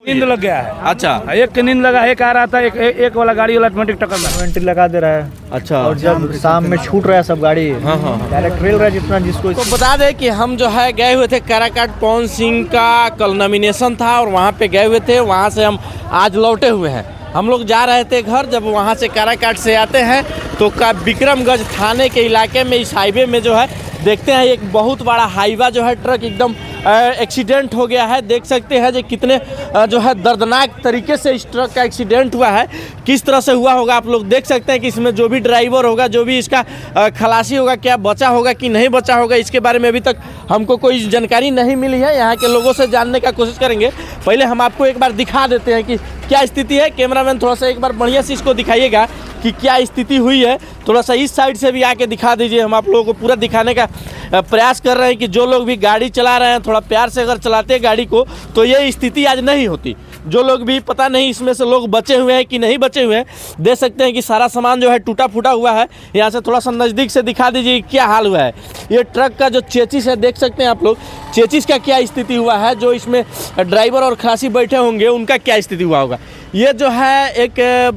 नींद लग गया है। अच्छा, एक की नींद लगा, एक आ रहा था, एक वाला गाड़ी वाला ऑटोमेटिक टक्कर मारा, एंट्री लगा दे रहा है। अच्छा। और जब शाम में छूट रहा है सब गाड़ी, हाँ। डायरेक्ट रेल रहा है जितना जिसको। तो बता दें कि हम जो है गए हुए थे काराकाट पवन सिंह का कल नॉमिनेशन था और वहाँ पे गए हुए थे, वहाँ से हम आज लौटे हुए हैं। हम लोग जा रहे थे घर, जब वहाँ से काराकाट से आते हैं तो विक्रमगंज थाने के इलाके में इस हाईवे में जो है देखते हैं एक बहुत बड़ा हाईवा जो है ट्रक एकदम एक्सीडेंट हो गया है। देख सकते हैं जो कितने जो है दर्दनाक तरीके से इस ट्रक का एक्सीडेंट हुआ है, किस तरह से हुआ होगा आप लोग देख सकते हैं कि इसमें जो भी ड्राइवर होगा, जो भी इसका खलासी होगा, क्या बचा होगा कि नहीं बचा होगा, इसके बारे में अभी तक हमको कोई जानकारी नहीं मिली है। यहाँ के लोगों से जानने का कोशिश करेंगे। पहले हम आपको एक बार दिखा देते हैं कि क्या स्थिति है। कैमरामैन थोड़ा सा एक बार बढ़िया से इसको दिखाइएगा कि क्या स्थिति हुई है। थोड़ा सा इस साइड से भी आके दिखा दीजिए। हम आप लोगों को पूरा दिखाने का प्रयास कर रहे हैं कि जो लोग भी गाड़ी चला रहे हैं थोड़ा प्यार से अगर चलाते हैं गाड़ी को तो ये स्थिति आज नहीं होती। जो लोग भी पता नहीं इसमें से लोग बचे हुए हैं कि नहीं बचे हुए हैं, देख सकते हैं कि सारा सामान जो है टूटा फूटा हुआ है। यहाँ से थोड़ा सा नज़दीक से दिखा दीजिए क्या हाल हुआ है। ये ट्रक का जो चेचिस है देख सकते हैं आप लोग, चेचिस का क्या स्थिति हुआ है। जो इसमें ड्राइवर और खलासी बैठे होंगे उनका क्या स्थिति हुआ होगा। ये जो है एक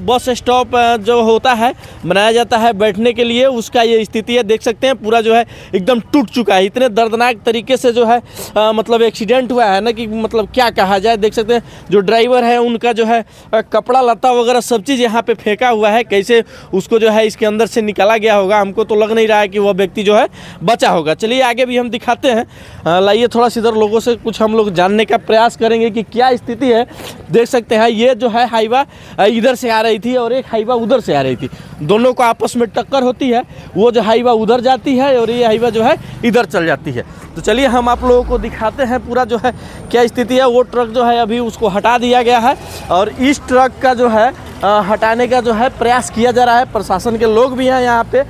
बस स्टॉप जो होता है बनाया जाता है बैठने के लिए, उसका ये स्थिति है। देख सकते हैं पूरा जो है एकदम टूट चुका है। इतने दर्दनाक तरीके से जो है मतलब एक्सीडेंट हुआ है ना कि मतलब क्या कहा जाए। देख सकते हैं जो ड्राइवर है उनका जो है कपड़ा लत्ता वगैरह सब चीज़ यहाँ पे फेंका हुआ है। कैसे उसको जो है इसके अंदर से निकाला गया होगा, हमको तो लग नहीं रहा है कि वह व्यक्ति जो है बचा होगा। चलिए आगे भी हम दिखाते हैं। लाइए थोड़ा सा इधर लोगों से कुछ हम लोग जानने का प्रयास करेंगे कि क्या स्थिति है। देख सकते हैं ये जो है हाईवा इधर से आ रही थी और एक हाईवा उधर से आ रही थी, दोनों को आपस में टक्कर होती है। वो जो हाईवा उधर जाती है और ये हाईवा जो है इधर चल जाती है। तो चलिए हम आप लोगों को दिखाते हैं पूरा जो है क्या स्थिति है। वो ट्रक जो है अभी उसको हटा दिया गया है और इस ट्रक का जो है हटाने का जो है प्रयास किया जा रहा है। प्रशासन के लोग भी हैं यहाँ पे।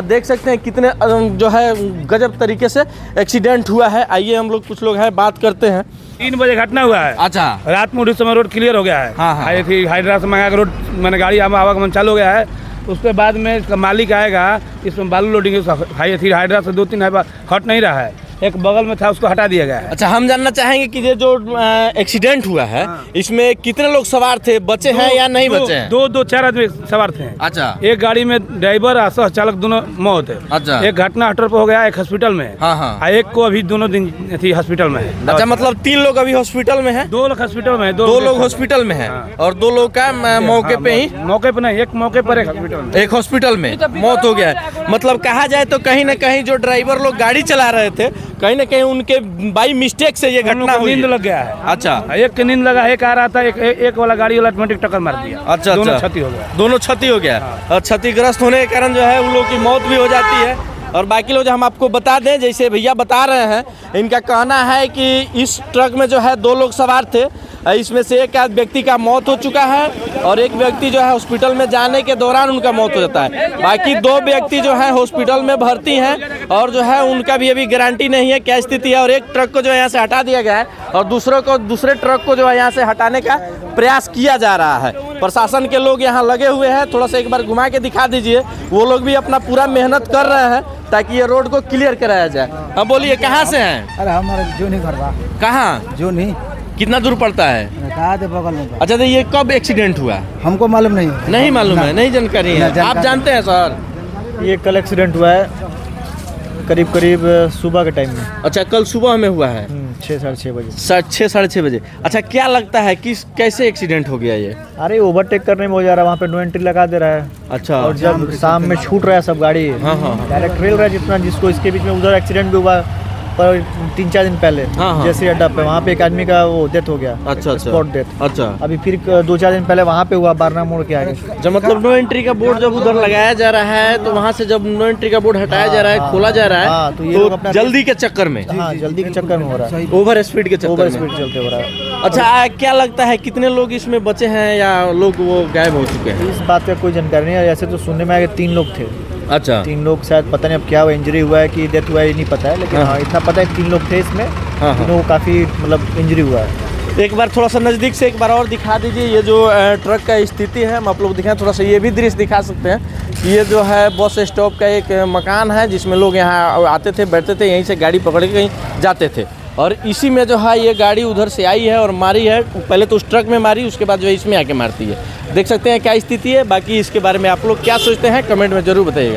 देख सकते हैं कितने जो है गजब तरीके से एक्सीडेंट हुआ है। आइए हम लोग कुछ लोग हैं बात करते हैं। 3 बजे घटना हुआ है। अच्छा, रात में उस समय रोड क्लियर हो गया है। हाँ। हाइड्रा से मंगा के रोड मैंने गाड़ी आवागमन चालू हो गया है। उसके बाद में इसका मालिक आएगा, इसमें बालू लोडिंग हाइड्रा से 2-3 हाईवा हट नहीं रहा है, एक बगल में था उसको हटा दिया गया है। अच्छा, हम जानना चाहेंगे कि ये जो एक्सीडेंट हुआ है इसमें कितने लोग सवार थे, बचे हैं या नहीं बचे हैं? 4 आदमी सवार थे। अच्छा, एक गाड़ी में ड्राइवर और सह चालक दोनों मौत है। अच्छा, एक घटना हटर पे हो गया, एक हॉस्पिटल में है। हाँ। एक को अभी दोनों दिन थी हॉस्पिटल में है। अच्छा, मतलब 3 लोग अभी हॉस्पिटल में हैं। 2 लोग हॉस्पिटल में है, 2 लोग हॉस्पिटल में हैं और 2 लोग का मौके पे ही, मौके पे नहीं, एक मौके पर एक हॉस्पिटल में मौत हो गया है। मतलब कहा जाए तो कहीं ना कहीं जो ड्राइवर लोग गाड़ी चला रहे थे कहीं ना कहीं उनके बाई मिस्टेक से ये घटना हुई। नींद लग गया है। अच्छा, एक की नींद लगा, एक आ रहा था, एक वाला गाड़ी वाला ऑटोमेटिक टक्कर मार दिया। अच्छा, दोनों क्षति हो गया। दोनों क्षति हो गया और क्षतिग्रस्त होने के कारण जो है उन लोगों की मौत भी हो जाती है। और बाकी लोग हम आपको बता दें, जैसे भैया बता रहे हैं, इनका कहना है कि इस ट्रक में जो है 2 लोग सवार थे। इसमें से एक व्यक्ति का मौत हो चुका है और एक व्यक्ति जो है हॉस्पिटल में जाने के दौरान उनका मौत हो जाता है। बाकी 2 व्यक्ति जो है हॉस्पिटल में भर्ती हैं और जो है उनका भी अभी गारंटी नहीं है क्या स्थिति है। और एक ट्रक को जो है यहाँ से हटा दिया गया है और दूसरे ट्रक को जो है यहाँ से हटाने का प्रयास किया जा रहा है। प्रशासन के लोग यहाँ लगे हुए हैं। थोड़ा सा एक बार घुमा के दिखा दीजिए। वो लोग भी अपना पूरा मेहनत कर रहे हैं ताकि ये रोड को क्लियर कराया जाए। हाँ बोलिए, कहाँ से हैं? अरे हमारा जो नहीं करवा। कहाँ? जो नहीं, कितना दूर पड़ता है? बगल में। अच्छा, तो ये कब एक्सीडेंट हुआ? हमको मालूम नहीं, नहीं मालूम है, नहीं जानकारी है। आप जानते हैं सर? ये कल एक्सीडेंट हुआ है करीब सुबह के टाइम में। अच्छा, कल सुबह में हुआ है 6-6:30 बजे। 6-6:30 बजे। अच्छा, क्या लगता है किस कैसे एक्सीडेंट हो गया ये? अरे ओवरटेक करने में हो जा रहा है, वहाँ पे नो एंट्री लगा दे रहा है। अच्छा, और जब शाम में छूट रहा है सब गाड़ी, हाँ। डायरेक्ट रेल रहा है जितना जिसको। इसके बीच में उधर एक्सीडेंट भी हुआ पर 3-4 दिन पहले जैसे अड्डा पे, वहाँ पे एक आदमी का वो डेथ हो गया। अच्छा, स्पॉट डेथ। अच्छा, अभी फिर 2-4 दिन पहले वहाँ पे हुआ बारना मोड़ के आगे। जब मतलब नो एंट्री का बोर्ड जब उधर लगाया जा रहा है तो वहाँ से जब नो एंट्री का बोर्ड हटाया जा रहा है, खोला जा रहा है, तो ये लोग अपना जल्दी के चक्कर में, जल्दी के चक्कर में हो रहा है, ओवर स्पीड के चक्कर में, ओवर स्पीड चलते हो रहा है। अच्छा, क्या लगता है कितने लोग इसमें बचे हैं या लोग वो गायब हो चुके हैं? इस बात का कोई जानकारी नहीं है। ऐसे तो सुनने में आया 3 लोग थे। अच्छा, 3 लोग शायद, पता नहीं अब क्या हुआ, इंजरी हुआ है कि डेथ हुआ है ये नहीं पता है, लेकिन हाँ इतना पता है 3 लोग थे इसमें। तीनों को काफ़ी मतलब इंजरी हुआ है। एक बार थोड़ा सा नज़दीक से एक बार और दिखा दीजिए ये जो ट्रक का स्थिति है। हम आप लोग दिखाएं, थोड़ा सा ये भी दृश्य दिखा सकते हैं। ये जो है बस स्टॉप का एक मकान है जिसमें लोग यहाँ आते थे, बैठते थे, यहीं से गाड़ी पकड़ के कहीं जाते थे। और इसी में जो है ये गाड़ी उधर से आई है और मारी है। पहले तो उस ट्रक में मारी, उसके बाद जो है इसमें आके मारती है। देख सकते हैं क्या स्थिति है। बाकी इसके बारे में आप लोग क्या सोचते हैं कमेंट में ज़रूर बताइएगा।